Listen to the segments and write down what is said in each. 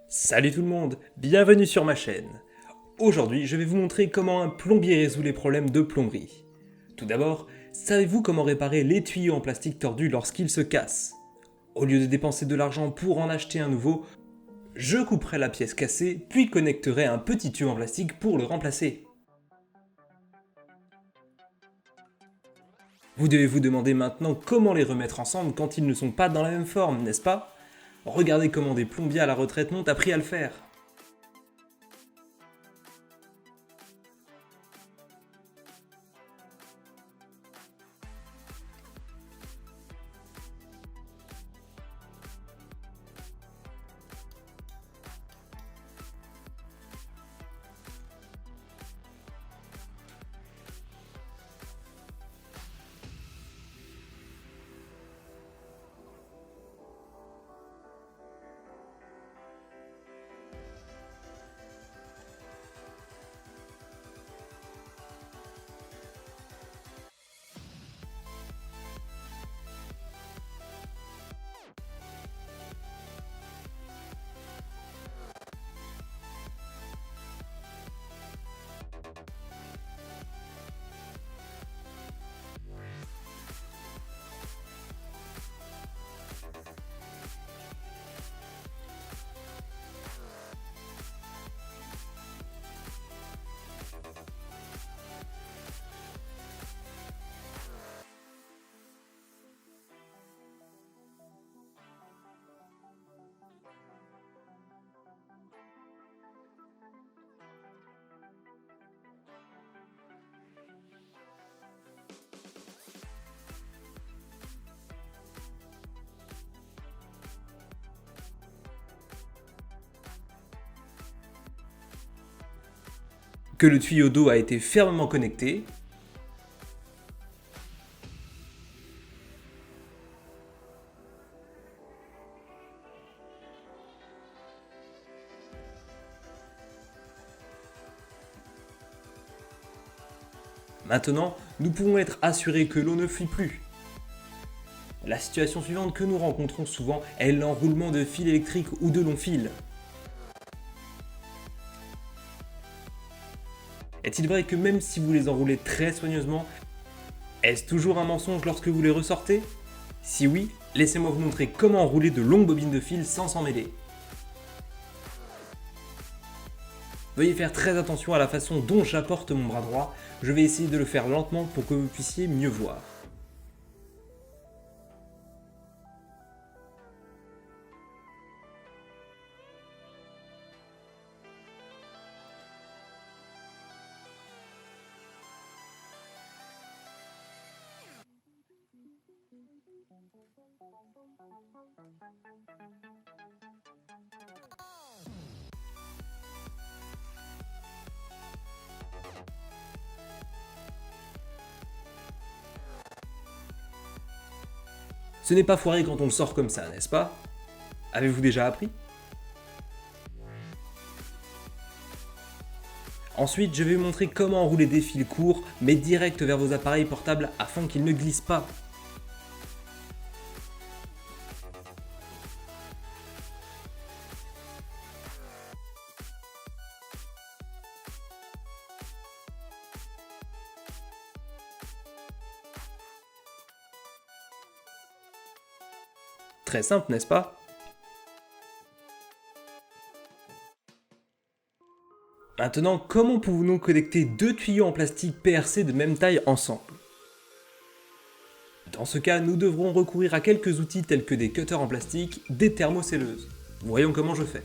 Salut tout le monde, bienvenue sur ma chaîne. Aujourd'hui, je vais vous montrer comment un plombier résout les problèmes de plomberie. Tout d'abord, savez-vous comment réparer les tuyaux en plastique tordus lorsqu'ils se cassent? Au lieu de dépenser de l'argent pour en acheter un nouveau, je couperai la pièce cassée, puis connecterai un petit tuyau en plastique pour le remplacer. Vous devez vous demander maintenant comment les remettre ensemble quand ils ne sont pas dans la même forme, n'est-ce pas? Regardez comment des plombiers à la retraite m'ont appris à le faire. Que le tuyau d'eau a été fermement connecté. Maintenant, nous pouvons être assurés que l'eau ne fuit plus. La situation suivante que nous rencontrons souvent est l'enroulement de fils électriques ou de longs fils. Est-il vrai que même si vous les enroulez très soigneusement, est-ce toujours un mensonge lorsque vous les ressortez? Si oui, laissez-moi vous montrer comment enrouler de longues bobines de fil sans s'en mêler. Veuillez faire très attention à la façon dont j'apporte mon bras droit, je vais essayer de le faire lentement pour que vous puissiez mieux voir. Ce n'est pas foiré quand on le sort comme ça, n'est-ce pas? Avez-vous déjà appris? Ensuite, je vais vous montrer comment enrouler des fils courts, mais directs vers vos appareils portables afin qu'ils ne glissent pas. Très simple, n'est-ce pas? Maintenant, comment pouvons-nous connecter deux tuyaux en plastique PRC de même taille ensemble? Dans ce cas, nous devrons recourir à quelques outils tels que des cutters en plastique, des thermocelleuses. Voyons comment je fais.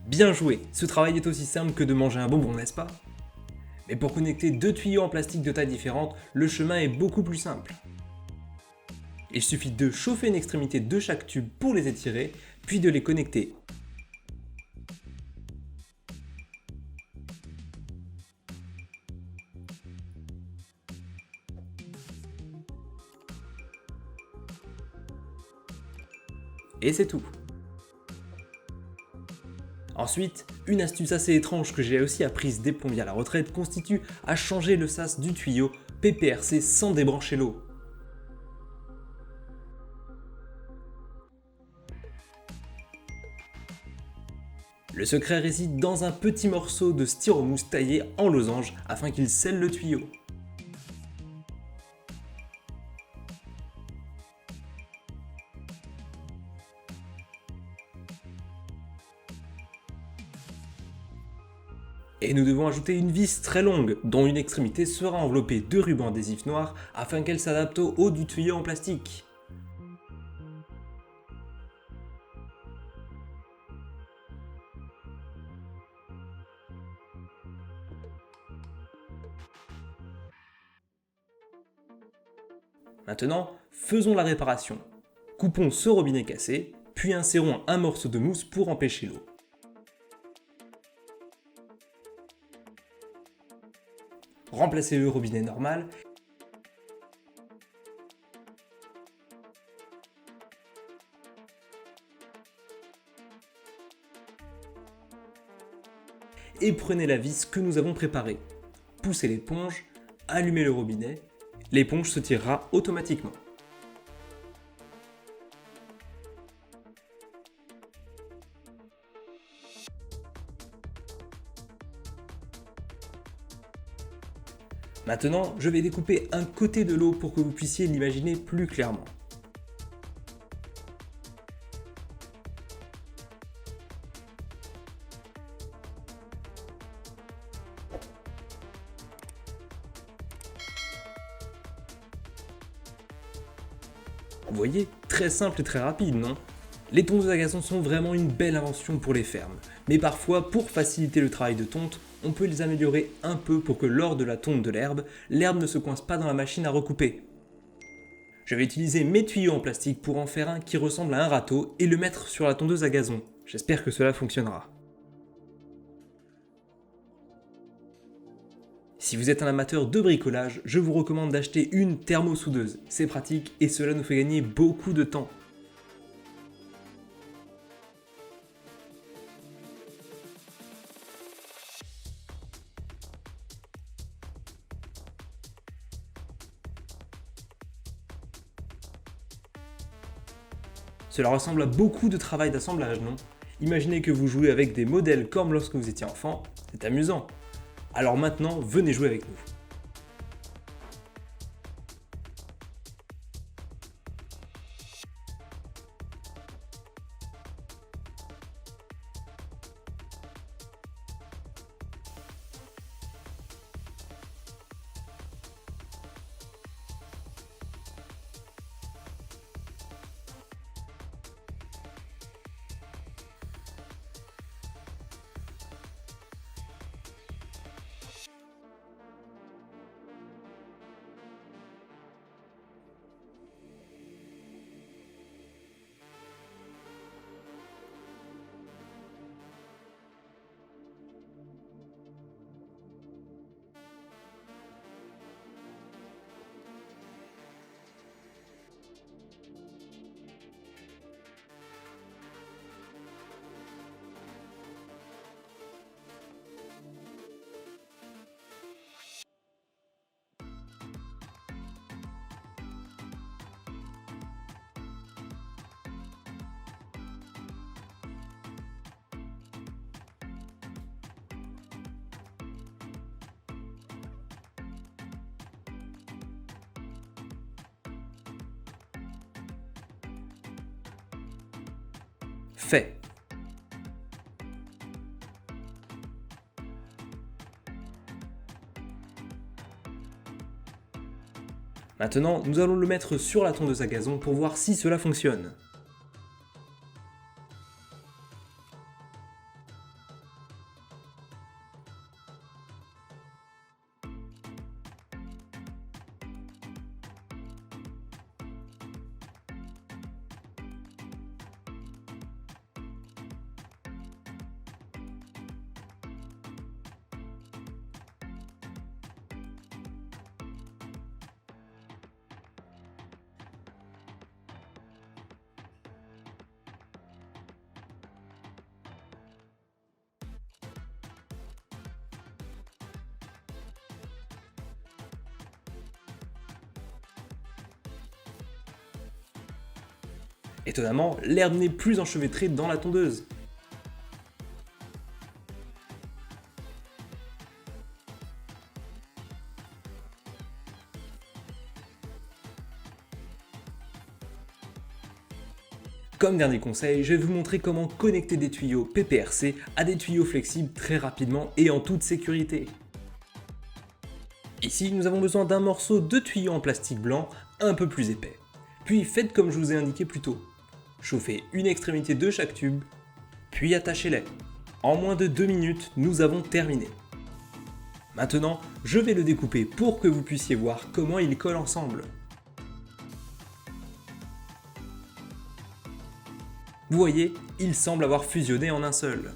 Bien joué, ce travail est aussi simple que de manger un bonbon, n'est-ce pas? Mais pour connecter deux tuyaux en plastique de taille différente, le chemin est beaucoup plus simple. Il suffit de chauffer une extrémité de chaque tube pour les étirer, puis de les connecter. Et c'est tout. Ensuite, une astuce assez étrange que j'ai aussi apprise des plombiers à la retraite consiste à changer le sas du tuyau PPRC sans débrancher l'eau. Le secret réside dans un petit morceau de styromousse taillé en losange afin qu'il scelle le tuyau. Et nous devons ajouter une vis très longue, dont une extrémité sera enveloppée de ruban adhésif noir afin qu'elle s'adapte au haut du tuyau en plastique. Maintenant, faisons la réparation. Coupons ce robinet cassé, puis insérons un morceau de mousse pour empêcher l'eau. Remplacez le robinet normal et prenez la vis que nous avons préparée. Poussez l'éponge, allumez le robinet, l'éponge se tirera automatiquement. Maintenant, je vais découper un côté de l'eau pour que vous puissiez l'imaginer plus clairement. Vous voyez, très simple et très rapide, non? Les tondeuses à gazon sont vraiment une belle invention pour les fermes, mais parfois, pour faciliter le travail de tonte, on peut les améliorer un peu pour que lors de la tonte de l'herbe ne se coince pas dans la machine à recouper. Je vais utiliser mes tuyaux en plastique pour en faire un qui ressemble à un râteau et le mettre sur la tondeuse à gazon. J'espère que cela fonctionnera. Si vous êtes un amateur de bricolage, je vous recommande d'acheter une thermosoudeuse. C'est pratique et cela nous fait gagner beaucoup de temps. Cela ressemble à beaucoup de travail d'assemblage, non? Imaginez que vous jouez avec des modèles comme lorsque vous étiez enfant, c'est amusant. Alors maintenant, venez jouer avec nous. Fait. Maintenant, nous allons le mettre sur la tondeuse à gazon pour voir si cela fonctionne. Étonnamment, l'herbe n'est plus enchevêtrée dans la tondeuse. Comme dernier conseil, je vais vous montrer comment connecter des tuyaux PPRC à des tuyaux flexibles très rapidement et en toute sécurité. Ici, nous avons besoin d'un morceau de tuyau en plastique blanc un peu plus épais. Puis faites comme je vous ai indiqué plus tôt. Chauffez une extrémité de chaque tube, puis attachez-les. En moins de 2 minutes, nous avons terminé. Maintenant, je vais le découper pour que vous puissiez voir comment ils collent ensemble. Vous voyez, ils semblent avoir fusionné en un seul.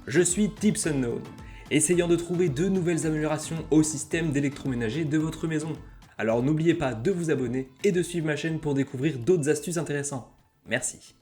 Je suis Tips Unknown, essayant de trouver de nouvelles améliorations au système d'électroménager de votre maison. Alors n'oubliez pas de vous abonner et de suivre ma chaîne pour découvrir d'autres astuces intéressantes. Merci.